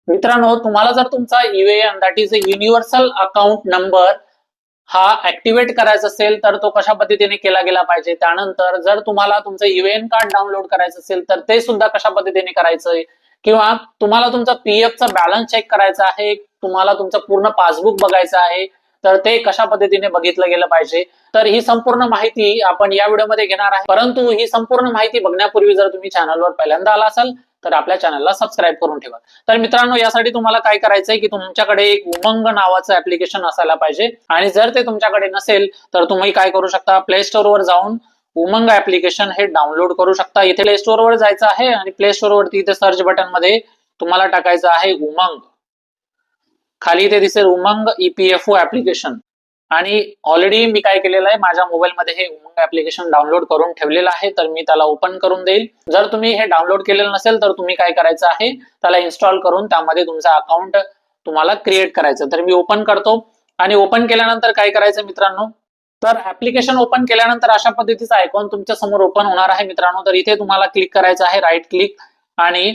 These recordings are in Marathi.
मित्रांनो, तुम्हाला जर तुमचा UAN that is a universal account number हा ऍक्टिव्हेट करायचा असेल तर तो कशा पद्धतीने केला गेला पाहिजे. त्यानंतर जर तुम्हाला तुमचं युएएन कार्ड डाउनलोड करायचं असेल तर ते सुद्धा कशा पद्धतीने करायचंय, किंवा तुम्हाला तुमचा पीएफचा बॅलन्स चेक करायचा आहे, तुम्हाला तुमचं पूर्ण पासबुक बघायचं आहे, तर ते कशा पद्धतीने बघितलं गेलं पाहिजे. तर ही संपूर्ण माहिती आपण या व्हिडिओमध्ये घेणार आहे. परंतु ही संपूर्ण माहिती बघण्यापूर्वी जर तुम्ही चॅनलवर पहिल्यांदा आला असाल तर आपल्या चॅनलला सबस्क्राईब करून ठेवा. तर मित्रांनो, यासाठी तुम्हाला काय करायचंय की तुमच्याकडे एक उमंग नावाचं ऍप्लिकेशन असायला पाहिजे, आणि जर ते तुमच्याकडे नसेल तर तुम्ही काय करू शकता, प्ले स्टोर वर जाऊन उमंग ऍप्लिकेशन हे डाउनलोड करू शकता. इथे प्ले स्टोर वर जायचं आहे आणि प्ले स्टोर वरती इथे सर्च बटन मध्ये तुम्हाला टाकायचं आहे उमंग. खाली इथे दिसेल उमंग ईपीएफओ ऍप्लिकेशन, आणि ऑलरेडी मी काय केलेलं आहे, माझ्या मोबाईलमध्ये हे उमंग ऍप्लिकेशन डाउनलोड करून ठेवलेलं आहे. तर मी त्याला ओपन करून देईल. जर तुम्ही हे डाउनलोड केलेलं नसेल तर तुम्ही काय करायचं आहे, त्याला इन्स्टॉल करून त्यामध्ये तुमचा अकाउंट तुम्हाला क्रिएट करायचं. तर मी ओपन करतो, आणि ओपन केल्यानंतर काय करायचं मित्रांनो, तर ऍप्लिकेशन ओपन केल्यानंतर अशा पद्धतीचा आयकॉन तुमच्या समोर ओपन होणार आहे मित्रांनो. तर इथे तुम्हाला क्लिक करायचं आहे, राईट क्लिक, आणि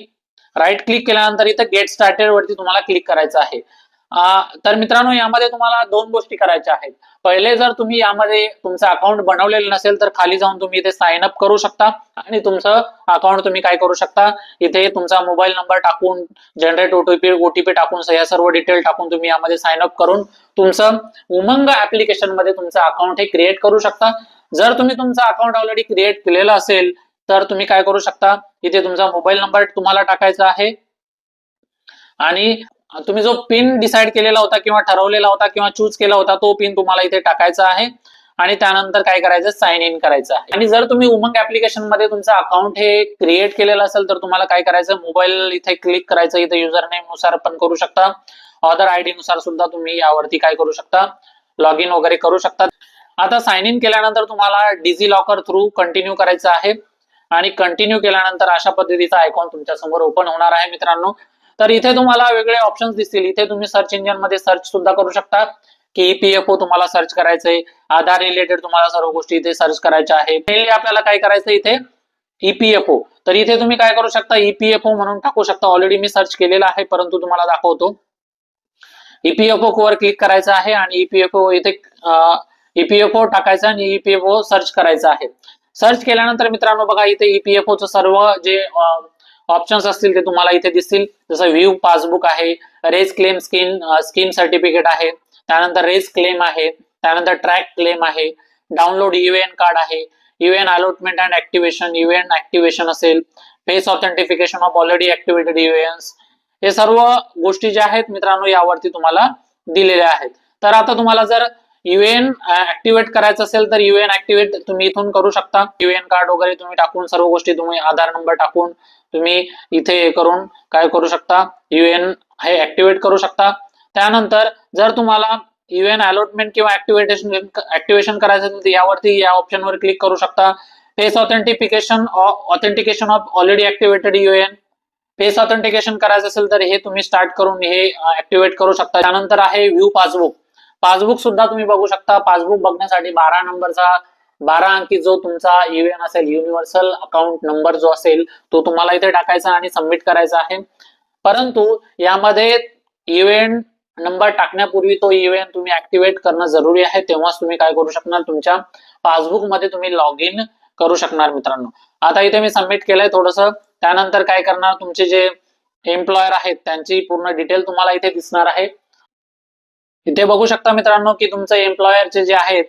राईट क्लिक केल्यानंतर इथे गेट स्टार्टेड वरती तुम्हाला क्लिक करायचं आहे. तर मित्रांनो, यामध्ये तुम्हाला दोन गोष्टी करायच्या आहेत. पहिले, जर तुम्ही यामध्ये तुमचं अकाउंट बनवलेलं नसेल तर खाली जाऊन तुम्ही इथे साइन अप करू शकता, आणि तुमचं अकाउंट तुम्ही काय करू शकता, इथे तुमचा मोबाईल नंबर टाकून, जनरेट ओटीपी टाकून, या सर्व डिटेल टाकून तुम्ही यामध्ये साइन अप करून तुमचं उमंग ऍप्लिकेशन मध्ये तुमचं अकाउंट हे क्रिएट करू शकता. जर तुम्ही तुमचं अकाउंट ऑलरेडी क्रिएट केलेलं असेल तर तुम्ही काय करू शकता, इथे तुमचा मोबाईल नंबर तुम्हाला टाकायचा आहे, आणि तुम्ही जो पिन डिसाईड केलेला होता किंवा ठरवलेला होता किंवा चूज केला होता तो पिन तुम्हाला इथे टाकायचा आहे, आणि त्यानंतर काय करायचं, साइन इन करायचं आहे. आणि जर तुम्ही उमंग ऍप्लिकेशन मध्ये तुमचं अकाउंट हे क्रिएट केलेलं असेल तर तुम्हाला काय करायचं, मोबाईल इथे क्लिक करायचं, इथे युजर नेम नुसार पण करू शकता, ऑदर आयडी नुसार सुद्धा तुम्ही यावरती काय करू शकता, लॉग इन वगैरे करू शकता. आता साइन इन केल्यानंतर तुम्हाला डिजी लॉकर थ्रू कंटिन्यू करायचं आहे, आणि कंटिन्यू केल्यानंतर अशा पद्धतीचा आयकॉन तुमच्या समोर ओपन होणार आहे मित्रांनो. तर इथे तुम्हाला वेगळे ऑप्शन्स दिसतील. इथे तुम्ही सर्च इंजिन मध्ये सर्च सुद्धा करू शकता, की ईपीएफओ तुम्हाला सर्च करायचंय, आधार रिलेटेड तुम्हाला सर्व गोष्टी इथे सर्च करायच्या आहे. मेनली आपल्याला काय करायचं इथे ईपीएफओ, तर इथे तुम्ही काय करू शकता, ईपीएफओ म्हणून टाकू शकता. ऑलरेडी मी सर्च केलेला आहे, परंतु तुम्हाला दाखवतो. ईपीएफओ वर क्लिक करायचं आहे, आणि ईपीएफओ इथे ईपीएफओ टाकायचं आणि ईपीएफओ सर्च करायचं आहे. सर्च केल्यानंतर मित्रांनो बघा, इथे ईपीएफओचं सर्व जे ऑप्शन्स असतील ते तुम्हाला इथे दिसतील. जसं व्ह्यू पासबुक आहे, रेज क्लेम स्कीम सर्टिफिकेट आहे, त्यानंतर रेज क्लेम आहे, त्यानंतर ट्रॅक क्लेम आहे, डाउनलोड युएएन कार्ड आहे, UAN allotment and activation, UAN activation असेल, face authentication of already activated UANs, हे सर्व गोष्टी ज्या आहेत मित्रांनो यावरती तुम्हाला दिलेल्या आहेत. तर आता तुम्हाला जर युएएन ऍक्टिव्हेट करायचं असेल तर युएएन ऍक्टिव्हेट तुम्ही इथून करू शकता. युएएन कार्ड वगैरे तुम्ही टाकून, सर्व गोष्टी तुम्ही आधार नंबर टाकून तुम्ही इथे करून काय करू शकता, युएएन हे ऍक्टिव्हेट करू शकता. त्यानंतर जर तुम्हाला युएएन अलॉटमेंट किंवा ऍक्टिव्हेशन करायचं असेल तर यावरती या ऑप्शनवर क्लिक करू शकता. Face authentication of already activated UAN, face authentication करायचं असेल तर हे तुम्ही स्टार्ट करून हे ऍक्टिव्हेट करू शकता. त्यानंतर आहे व्ह्यू पासबुक. पासबुक सुद्धा तुम्ही बघू शकता. पासबुक बघण्यासाठी 12 अंकी जो तुमचा युएएन असेल, युनिव्हर्सल अकाउंट नंबर जो असेल तो तुम्हाला इथे टाकायचा आणि सबमिट करायचा आहे. परंतु यामध्ये युएएन नंबर टाकण्यापूर्वी तो युएएन तुम्ही ऍक्टिव्हेट करणं जरुरी आहे, तेव्हाच तुम्ही काय करू शकणार, तुमच्या पासबुक मध्ये तुम्ही लॉग इन करू शकणार मित्रांनो. आता इथे मी सबमिट केलंय थोडस. त्यानंतर काय करणार, तुमचे जे एम्प्लॉयर आहेत त्यांची पूर्ण डिटेल तुम्हाला इथे दिसणार आहे. इथे बघू शकता मित्रांनो की तुमचं एम्प्लॉयरचे जे आहेत,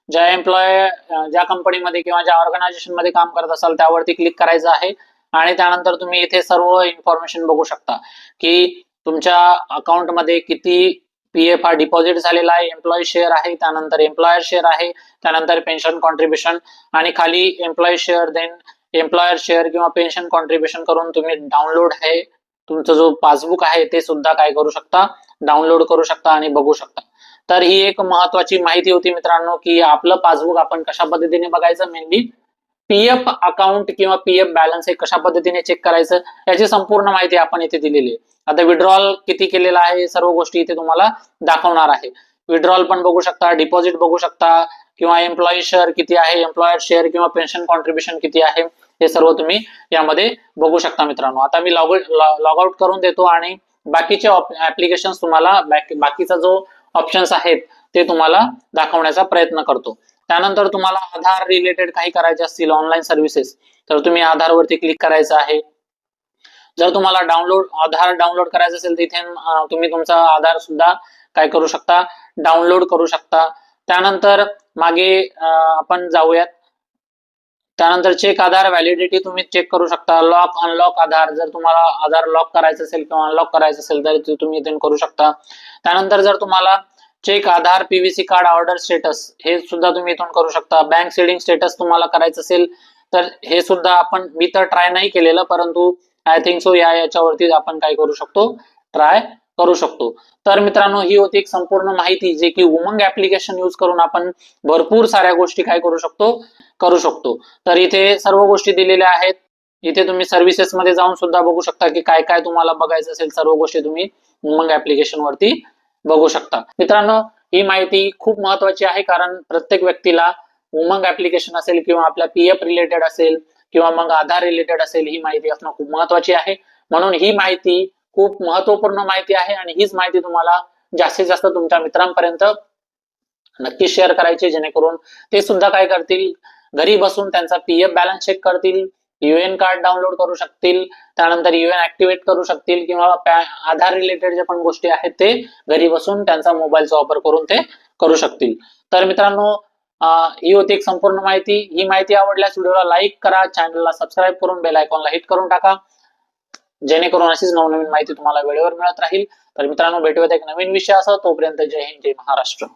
ज्या कंपनीमध्ये किंवा ज्या ऑर्गनायझेशन मध्ये काम करत असाल त्यावरती क्लिक करायचं आहे, आणि त्यानंतर तुम्ही इथे सर्व इन्फॉर्मेशन बघू शकता की तुमच्या अकाउंट मध्ये किती पीएफ हा डिपॉझिट झालेला आहे, एम्प्लॉई शेअर आहे, त्यानंतर एम्प्लॉयर शेअर आहे, त्यानंतर पेन्शन कॉन्ट्रीब्युशन, आणि खाली employee share, then employer share किंवा पेन्शन कॉन्ट्रीब्युशन करून तुम्ही डाउनलोड आहे तुमचं जो पासबुक आहे ते सुद्धा काय करू शकता, डाउनलोड करू शकता आणि बघू शकता. तर ही एक महत्वाची माहिती होती मित्रांनो की आपलं पासबुक आपण कशा पद्धतीने बघायचं, मेनली पीएफ अकाउंट किंवा पीएफ बॅलन्स हे कशा पद्धतीने चेक करायचं याची संपूर्ण माहिती आपण इथे दिलेली आहे. आता विड्रॉल किती केलेला आहे सर्व गोष्टी इथे तुम्हाला दाखवणार आहे. विड्रॉल पण बघू शकता, डिपॉझिट बघू शकता, किंवा एम्प्लॉई शेअर किती आहे, एम्प्लॉयर शेअर किंवा पेन्शन कॉन्ट्रीब्युशन किती आहे, हे सर्व तुम्ही यामध्ये बघू शकता मित्रांनो. आता मी लॉग आउट करून देतो आणि बाकीचे ऍप्लिकेशन तुम्हाला बाकीचा जो ऑप्शन्स आहेत ते तुम्हाला दाखवण्याचा प्रयत्न करतो. त्यानंतर तुम्हाला आधार रिलेटेड काही करायचे असतील ऑनलाईन सर्व्हिसेस तर तुम्ही आधारवरती क्लिक करायचं आहे. जर तुम्हाला आधार डाउनलोड करायचं असेल तर इथे तुम्ही तुमचा आधार सुद्धा काय करू शकता, डाउनलोड करू शकता. त्यानंतर मागे आपण जाऊयात. त्यानंतर चेक आधार व्हॅलिडिटी तुम्ही चेक करू शकता. लॉक अनलॉक आधार, जर तुम्हाला आधार लॉक करायचं असेल किंवा अनलॉक करायचं असेल तर तुम्ही इथून करू शकता. त्यानंतर जर तुम्हाला चेक आधार पीव्हीसी कार्ड ऑर्डर स्टेटस हे सुद्धा तुम्ही इथून करू शकता. बँक सीडिंग स्टेटस तुम्हाला करायचं असेल तर हे सुद्धा मी तर ट्राय नाही केलेलं, परंतु आय थिंक सो याच्यावरती आपण काय करू शकतो, ट्राय करू शकतो. तर मित्रांनो, ही होती एक संपूर्ण माहिती जे की उमंग ऍप्लिकेशन यूज करून आपण भरपूर साऱ्या गोष्टी काय करू शकतो. तर इथे सर्व गोष्टी दिलेल्या आहेत. इथे तुम्ही सर्व्हिसेस मध्ये जाऊन सुद्धा बघू शकता की काय काय तुम्हाला बघायचं असेल, सर्व गोष्टी तुम्ही उमंग ऍप्लिकेशन वरती बघू शकता. मित्रांनो, ही माहिती खूप महत्वाची आहे, कारण प्रत्येक व्यक्तीला उमंग ऍप्लिकेशन असेल किंवा आपल्या पीएफ रिलेटेड असेल किंवा मग आधार रिलेटेड असेल, ही माहिती असणं खूप महत्वाची आहे. म्हणून ही माहिती खूप महत्वपूर्ण माहिती आहे आणि हीच माहिती तुम्हाला जास्तीत जास्त तुमच्या मित्रांपर्यंत नक्की शेअर करायची, जेणेकरून ते सुद्धा काय करतील, घरी बसून त्यांचा पीएफ बॅलन्स चेक करतील, यूएन कार्ड डाउनलोड करू शकतील, त्यानंतर यूएन ऍक्टिव्हेट करू शकतील किंवा आधार रिलेटेड जे पण गोष्टी आहेत ते घरी बसून त्यांचा मोबाईलचा वापर करून ते करू शकतील. तर मित्रांनो, ही होती एक संपूर्ण माहिती. ही माहिती आवडल्यास व्हिडिओला लाईक करा, चॅनलला सबस्क्राईब करून बेल आयकॉनला हिट करून टाका, जेणेकरून अशीच नवनवीन माहिती तुम्हाला वेळेवर मिळत राहील. तर मित्रांनो, भेटूयात एक नवीन विषयासह. तोपर्यंत जय हिंद, जय महाराष्ट्र.